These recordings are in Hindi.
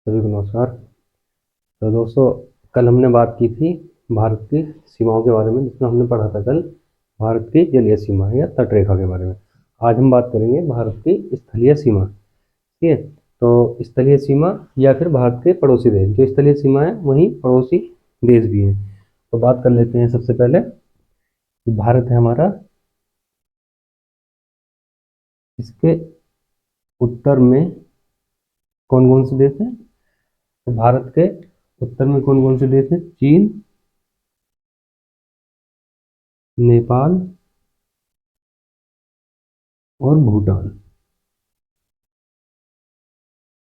सभी को नमस्कार। तो दोस्तों, कल हमने बात की थी भारत की सीमाओं के बारे में, जिसमें हमने पढ़ा था कल भारत की जलीय सीमा या तटरेखा के बारे में। आज हम बात करेंगे भारत की स्थलीय सीमा। ठीक है। तो स्थलीय सीमा या फिर भारत के पड़ोसी देश, जो स्थलीय सीमा है वहीं पड़ोसी देश भी हैं। तो बात कर लेते हैं सबसे पहले कि भारत है हमारा, इसके उत्तर में कौन कौन से देश हैं। तो भारत के उत्तर में कौन कौन से देश हैं? चीन, नेपाल और भूटान।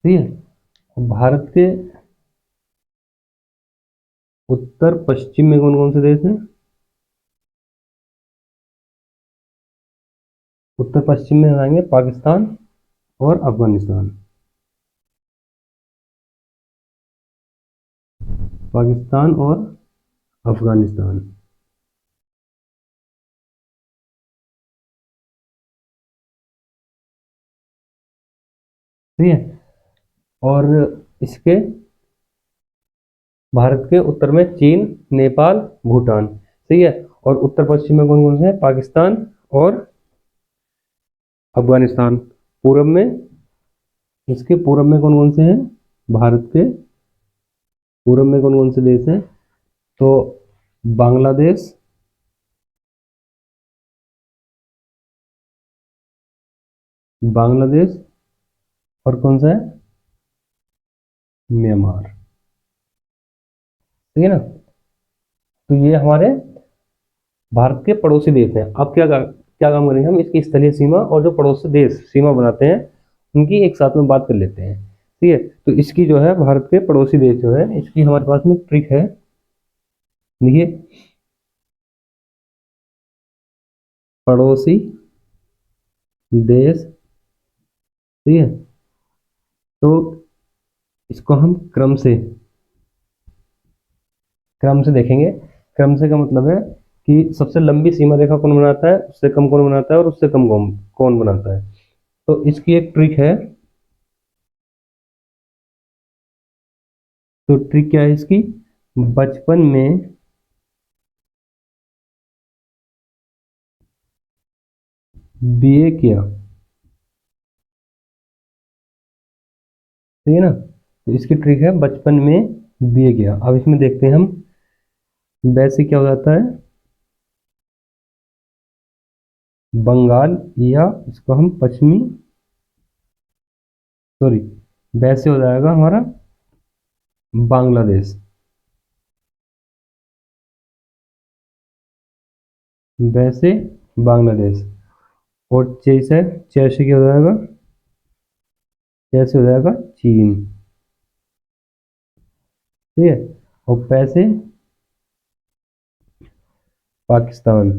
ठीक है। भारत के उत्तर पश्चिम में कौन कौन से देश हैं? उत्तर पश्चिम में आएंगे पाकिस्तान और अफगानिस्तान। पाकिस्तान और अफगानिस्तान। ठीक है। और इसके भारत के उत्तर में चीन, नेपाल, भूटान। ठीक है। और उत्तर पश्चिम में कौन कौन से हैं? पाकिस्तान और अफगानिस्तान। पूर्व में, इसके पूर्व में कौन कौन से हैं? भारत के पूर्व में कौन कौन से देश हैं? तो बांग्लादेश, बांग्लादेश और कौन सा है? म्यांमार। ठीक है ना। तो ये हमारे भारत के पड़ोसी देश हैं। अब क्या काम करेंगे हम? इसकी स्थलीय सीमा और जो पड़ोसी देश सीमा बनाते हैं उनकी एक साथ में बात कर लेते हैं। ठीक है। तो इसकी जो है भारत के पड़ोसी देश जो है, इसकी हमारे पास में ट्रिक है। देखिए, पड़ोसी देश। ठीक है। तो इसको हम क्रम से देखेंगे। क्रम से का मतलब है कि सबसे लंबी सीमा रेखा कौन बनाता है, उससे कम कौन बनाता है, और उससे कम कौन कौन बनाता है। तो इसकी एक ट्रिक है। तो ट्रिक क्या है इसकी? बचपन में बीए किया। ठीक है ना। तो इसकी ट्रिक है बचपन में बीए किया। अब इसमें देखते हैं हम, वैसे क्या हो जाता है? बंगाल, या इसको हम पश्चिमी, सॉरी, वैसे हो जाएगा हमारा बांग्लादेश। वैसे बांग्लादेश। और जैसे जैसे क्या हो जाएगा? जैसे हो जाएगा चीन। ठीक है। और पैसे पाकिस्तान।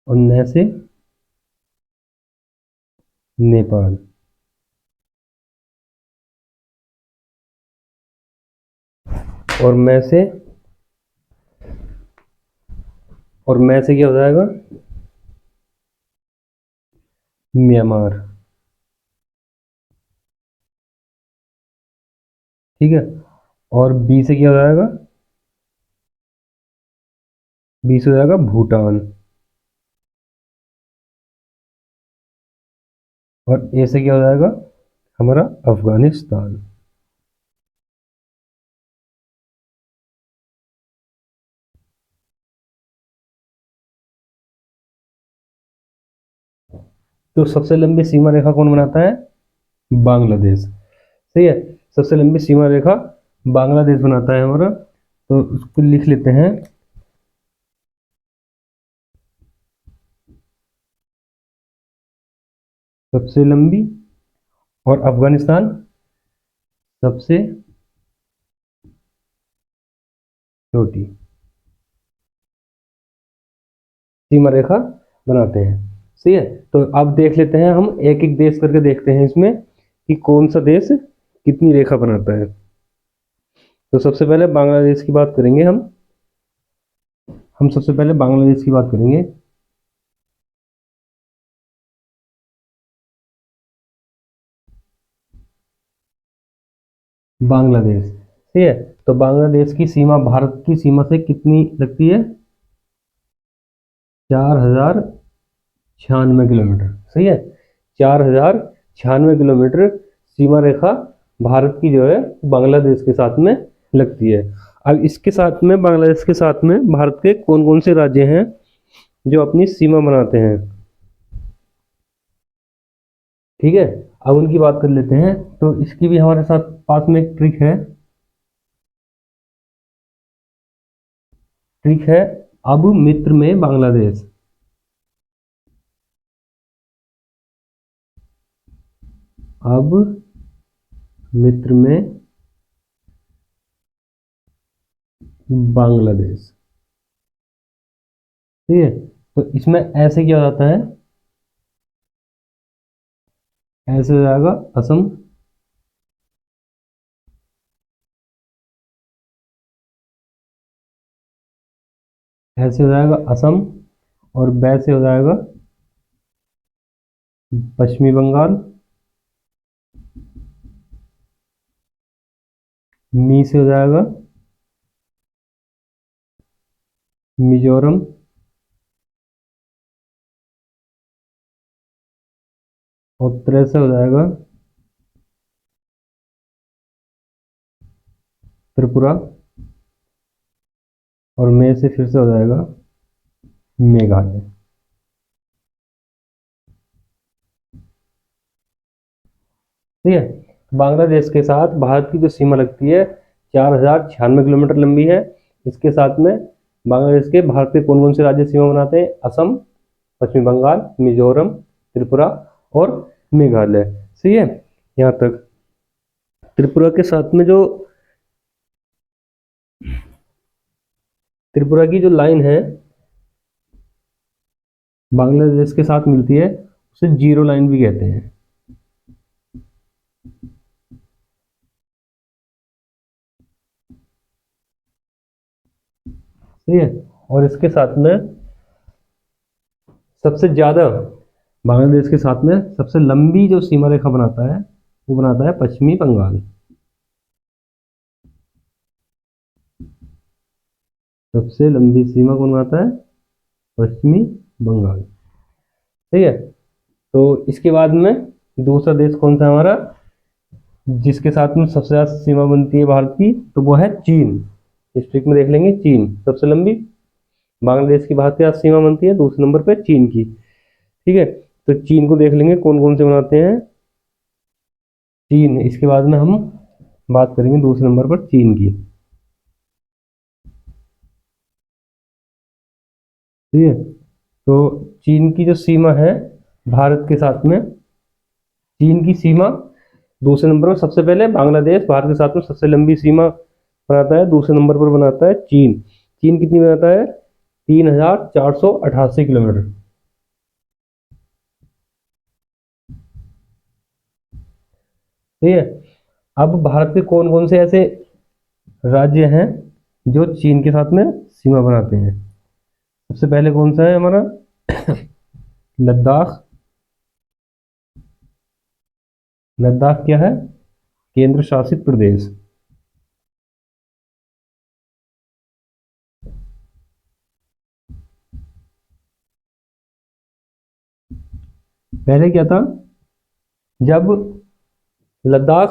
और न से नेपाल। और मैं से क्या हो जाएगा? म्यांमार। ठीक है। और बी से क्या हो जाएगा? बी से हो जाएगा भूटान। और ए से क्या हो जाएगा? हमारा अफगानिस्तान। तो सबसे लंबी सीमा रेखा कौन बनाता है? बांग्लादेश। सही है। सबसे लंबी सीमा रेखा बांग्लादेश बनाता है हमारा। तो उसको लिख लेते हैं। सबसे लंबी। और अफगानिस्तान सबसे छोटी सीमा रेखा बनाते हैं। सही है। तो अब देख लेते हैं, हम एक एक देश करके देखते हैं इसमें कि कौन सा देश कितनी रेखा बनाता है। तो सबसे पहले बांग्लादेश की बात करेंगे हम सबसे पहले बांग्लादेश की बात करेंगे। बांग्लादेश। ठीक है, तो बांग्लादेश की सीमा भारत की सीमा से कितनी लगती है? 4096 किलोमीटर। सही है, 4096 किलोमीटर सीमा रेखा भारत की जो है बांग्लादेश के साथ में लगती है। अब इसके साथ में, बांग्लादेश के साथ में भारत के कौन कौन से राज्य हैं जो अपनी सीमा बनाते हैं? ठीक है, अब उनकी बात कर लेते हैं। तो इसकी भी हमारे साथ पास में एक ट्रिक है। ट्रिक है, अब मित्र में बांग्लादेश। अब मित्र में बांग्लादेश। ठीक है, तो इसमें ऐसे क्या जाता है? ऐसे हो जाएगा असम, ऐसे हो जाएगा असम, और वैसे हो जाएगा पश्चिमी बंगाल, मी से हो जाएगा मिजोरम, और त्रे से हो जाएगा त्रिपुरा, और मे से फिर से हो जाएगा मेघालय। ठीक है, बांग्लादेश के साथ भारत की जो सीमा लगती है 4096 किलोमीटर लंबी है। इसके साथ में बांग्लादेश के भारत के कौन कौन से राज्य सीमा बनाते हैं? असम, पश्चिमी बंगाल, मिजोरम, त्रिपुरा और मेघालय। सही है, यहाँ तक। त्रिपुरा के साथ में जो, त्रिपुरा की जो लाइन है बांग्लादेश के साथ मिलती है, उसे जीरो लाइन भी कहते हैं। ठीक है, और इसके साथ में सबसे ज्यादा, बांग्लादेश के साथ में सबसे लंबी जो सीमा रेखा बनाता है वो बनाता है पश्चिमी बंगाल। सबसे लंबी सीमा कौन बनाता है? पश्चिमी बंगाल। ठीक है, तो इसके बाद में दूसरा देश कौन सा हमारा जिसके साथ में सबसे ज्यादा सीमा बनती है भारत की? तो वो है चीन। इस ट्रिक में देख लेंगे, चीन सबसे लंबी। बांग्लादेश की भारत के साथ सीमा बनती है, दूसरे नंबर पे चीन की। ठीक है, तो चीन को देख लेंगे कौन कौन से बनाते हैं। चीन, इसके बाद में हम बात करेंगे दूसरे नंबर पर चीन की। ठीक है, तो चीन की जो सीमा है भारत के साथ में, चीन की सीमा दूसरे नंबर पर, सबसे पहले बांग्लादेश भारत के साथ में सबसे लंबी सीमा बनाता है, दूसरे नंबर पर बनाता है चीन। चीन कितनी बनाता है? 3488 किलोमीटर। ठीक है, अब भारत के कौन कौन से ऐसे राज्य हैं जो चीन के साथ में सीमा बनाते हैं? सबसे पहले कौन सा है हमारा? लद्दाख। लद्दाख क्या है? केंद्र शासित प्रदेश। पहले क्या था, जब लद्दाख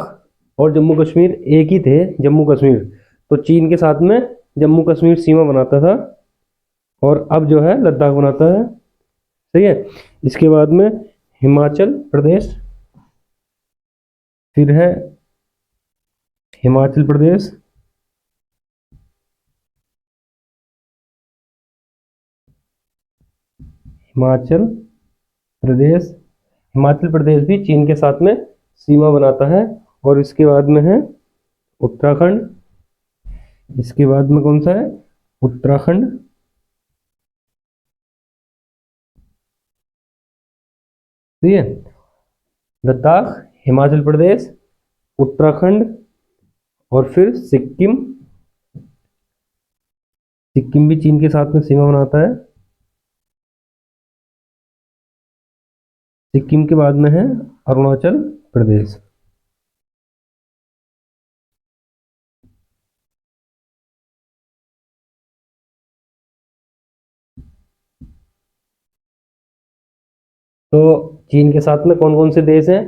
और जम्मू कश्मीर एक ही थे, जम्मू कश्मीर, तो चीन के साथ में जम्मू कश्मीर सीमा बनाता था, और अब जो है लद्दाख बनाता है। सही है, इसके बाद में हिमाचल प्रदेश, फिर है हिमाचल प्रदेश, हिमाचल प्रदेश, हिमाचल प्रदेश भी चीन के साथ में सीमा बनाता है। और इसके बाद में है उत्तराखंड। इसके बाद में कौन सा है? उत्तराखंड। ठीक है, लद्दाख, हिमाचल प्रदेश, उत्तराखंड, और फिर सिक्किम। सिक्किम भी चीन के साथ में सीमा बनाता है। सिक्किम के बाद में है अरुणाचल प्रदेश। तो चीन के साथ में कौन कौन से देश हैं,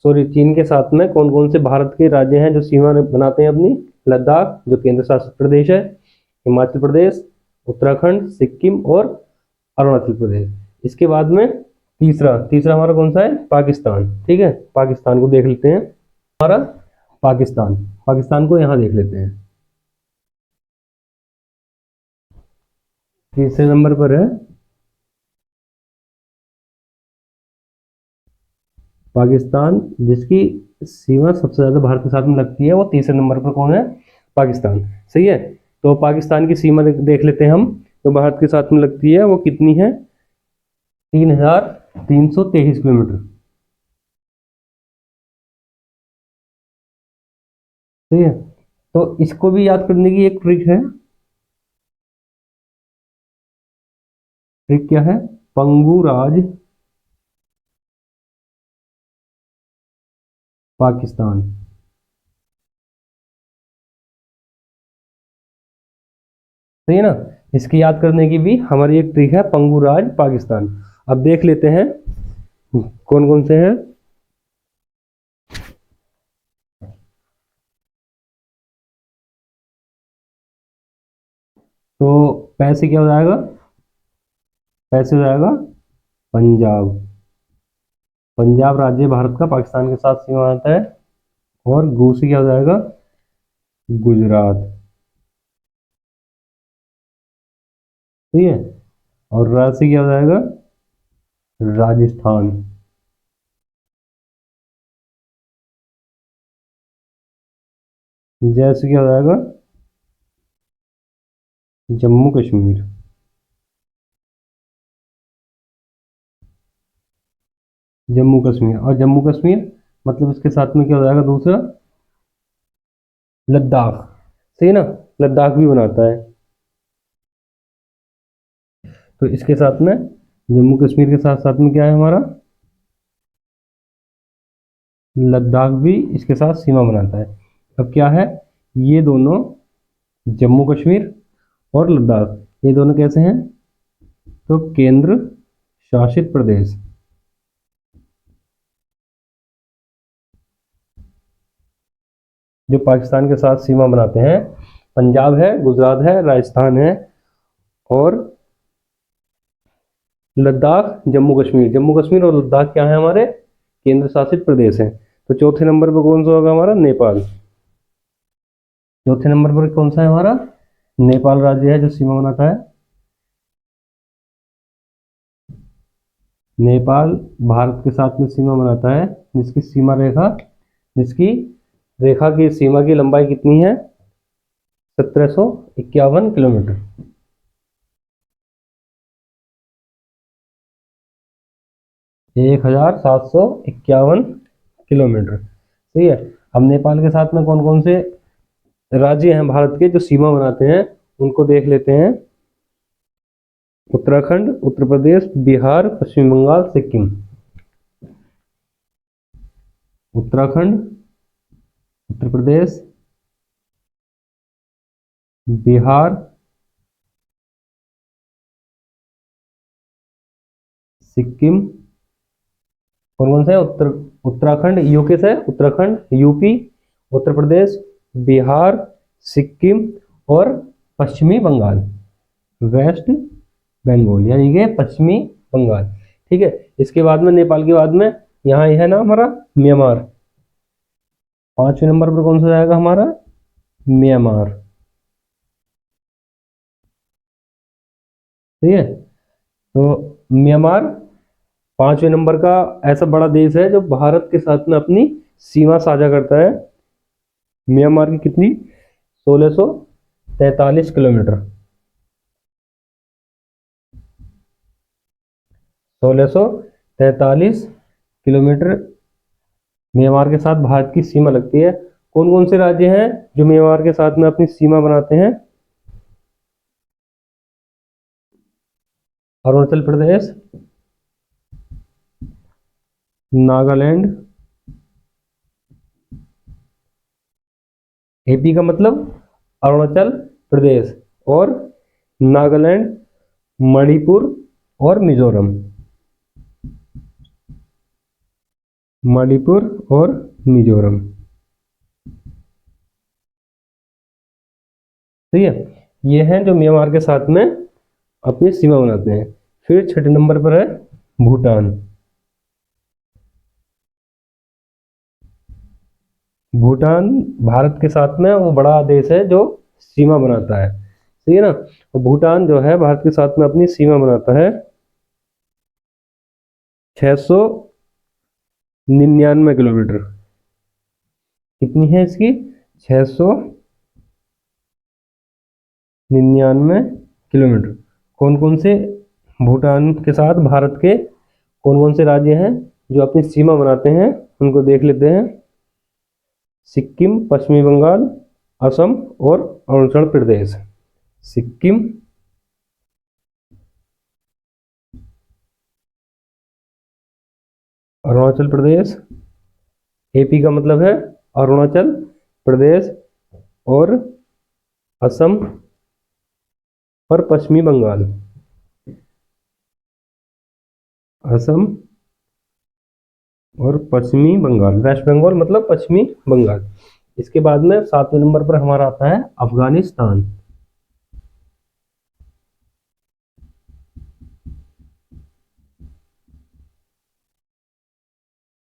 सॉरी चीन के साथ में कौन कौन से भारत के राज्य हैं जो सीमा बनाते हैं अपनी? लद्दाख जो केंद्र शासित प्रदेश है, हिमाचल प्रदेश, उत्तराखंड, सिक्किम और अरुणाचल प्रदेश। इसके बाद में तीसरा तीसरा हमारा कौन सा है? पाकिस्तान। ठीक है, पाकिस्तान को देख लेते हैं। हमारा पाकिस्तान, पाकिस्तान को यहाँ देख लेते हैं। तीसरे नंबर पर है पाकिस्तान, जिसकी सीमा सबसे ज्यादा भारत के साथ में लगती है, वो तीसरे नंबर पर कौन है? पाकिस्तान। सही है, तो पाकिस्तान की सीमा देख लेते हैं हम, जो भारत के साथ में लगती है वो कितनी है? 3,323 किलोमीटर। सही है, तो इसको भी याद करने की एक ट्रिक है। ट्रिक क्या है? पंगुराज पाकिस्तान। सही है ना, इसकी याद करने की भी हमारी एक ट्रिक है, पंगुराज पाकिस्तान। अब देख लेते हैं कौन कौन से हैं। तो पैसे क्या हो जाएगा? पैसे हो जाएगा पंजाब। पंजाब राज्य भारत का पाकिस्तान के साथ सीमा आता है। और दूसरी क्या हो जाएगा? गुजरात। ठीक है, और राशि क्या हो जाएगा? राजस्थान। जैसे क्या हो जाएगा? जम्मू कश्मीर। जम्मू कश्मीर, और जम्मू कश्मीर मतलब इसके साथ में क्या हो जाएगा? दूसरा लद्दाख। सही ना, लद्दाख भी बनाता है। तो इसके साथ में जम्मू कश्मीर के साथ साथ में क्या है हमारा? लद्दाख भी इसके साथ सीमा बनाता है। अब क्या है, ये दोनों जम्मू कश्मीर और लद्दाख ये दोनों कैसे हैं? तो केंद्र शासित प्रदेश। जो पाकिस्तान के साथ सीमा बनाते हैं, पंजाब है, गुजरात है, राजस्थान है और लद्दाख, जम्मू कश्मीर। जम्मू कश्मीर और लद्दाख क्या है? हमारे केंद्र शासित प्रदेश हैं। तो चौथे नंबर पर कौन सा होगा हमारा? नेपाल। चौथे नंबर पर कौन सा है हमारा? नेपाल राज्य है जो सीमा बनाता है। नेपाल भारत के साथ में सीमा बनाता है, जिसकी रेखा की सीमा की लंबाई कितनी है? 1751 किलोमीटर। 1751 किलोमीटर। सही है, अब नेपाल के साथ में कौन कौन से राज्य हैं भारत के जो सीमा बनाते हैं, उनको देख लेते हैं। उत्तराखंड, उत्तर प्रदेश, बिहार, पश्चिम बंगाल, सिक्किम। उत्तराखंड, उत्तर प्रदेश, बिहार, सिक्किम और कौन सा है? उत्तराखंड यूके से, उत्तराखंड, यूपी, उत्तर प्रदेश, बिहार, सिक्किम और पश्चिमी बंगाल, वेस्ट बंगाल, यानी कि पश्चिमी बंगाल। ठीक है, इसके बाद में नेपाल के बाद में यहाँ है ना हमारा म्यांमार। पांचवें नंबर पर कौन सा जाएगा हमारा? म्यांमार। ठीक है, तो म्यांमार पांचवें नंबर का ऐसा बड़ा देश है जो भारत के साथ में अपनी सीमा साझा करता है। म्यांमार की कितनी? 1643 किलोमीटर। 1643 किलोमीटर म्यांमार के साथ भारत की सीमा लगती है। कौन कौन से राज्य हैं जो म्यांमार के साथ में अपनी सीमा बनाते हैं? अरुणाचल प्रदेश, नागालैंड, एपी का मतलब अरुणाचल प्रदेश, और नागालैंड, मणिपुर और मिजोरम। मणिपुर और मिजोरम। ठीक है, ये हैं जो म्यांमार के साथ में अपनी सीमा बनाते हैं। फिर छठे नंबर पर है भूटान। भूटान भारत के साथ में वो बड़ा देश है जो सीमा बनाता है, ठीक है ना। तो भूटान जो है भारत के साथ में अपनी सीमा बनाता है 699 किलोमीटर। कितनी है इसकी? 699 किलोमीटर। कौन कौन से भूटान के साथ भारत के कौन कौन से राज्य हैं जो अपनी सीमा बनाते हैं, उनको देख लेते हैं। सिक्किम, पश्चिमी बंगाल, असम और अरुणाचल प्रदेश। सिक्किम, अरुणाचल प्रदेश, एपी का मतलब है अरुणाचल प्रदेश, और असम और पश्चिमी बंगाल। असम और पश्चिमी बंगाल, वेस्ट बंगाल मतलब पश्चिमी बंगाल। इसके बाद में 7वें नंबर पर हमारा आता है अफगानिस्तान।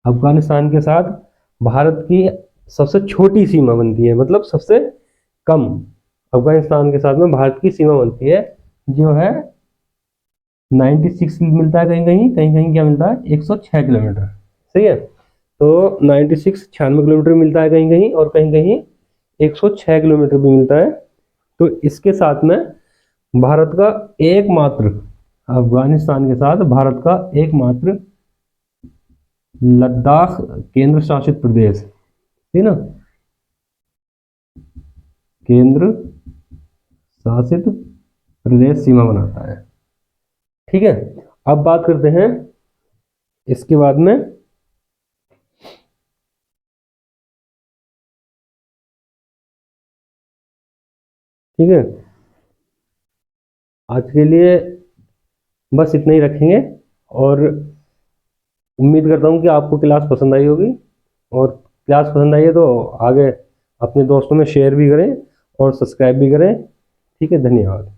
अफगानिस्तान के साथ भारत की सबसे छोटी सीमा बनती है, मतलब सबसे कम। अफगानिस्तान के साथ में भारत की सीमा बनती है जो है 96 मिलता है, कहीं कहीं कहीं कहीं क्या मिलता है 106 किलोमीटर। सही है, तो 96 96 किलोमीटर मिलता है कहीं कहीं, और कहीं कहीं 106 किलोमीटर भी मिलता है। तो इसके साथ में भारत का एकमात्र, अफगानिस्तान के साथ भारत का एकमात्र लद्दाख केंद्र शासित प्रदेश, ठीक ना, केंद्र शासित प्रदेश सीमा बनाता है। ठीक है, अब बात करते हैं इसके बाद में ठीक है, आज के लिए बस इतना ही रखेंगे, और उम्मीद करता हूँ कि आपको क्लास पसंद आई होगी, और क्लास पसंद आई है तो आगे अपने दोस्तों में शेयर भी करें और सब्सक्राइब भी करें। ठीक है, धन्यवाद।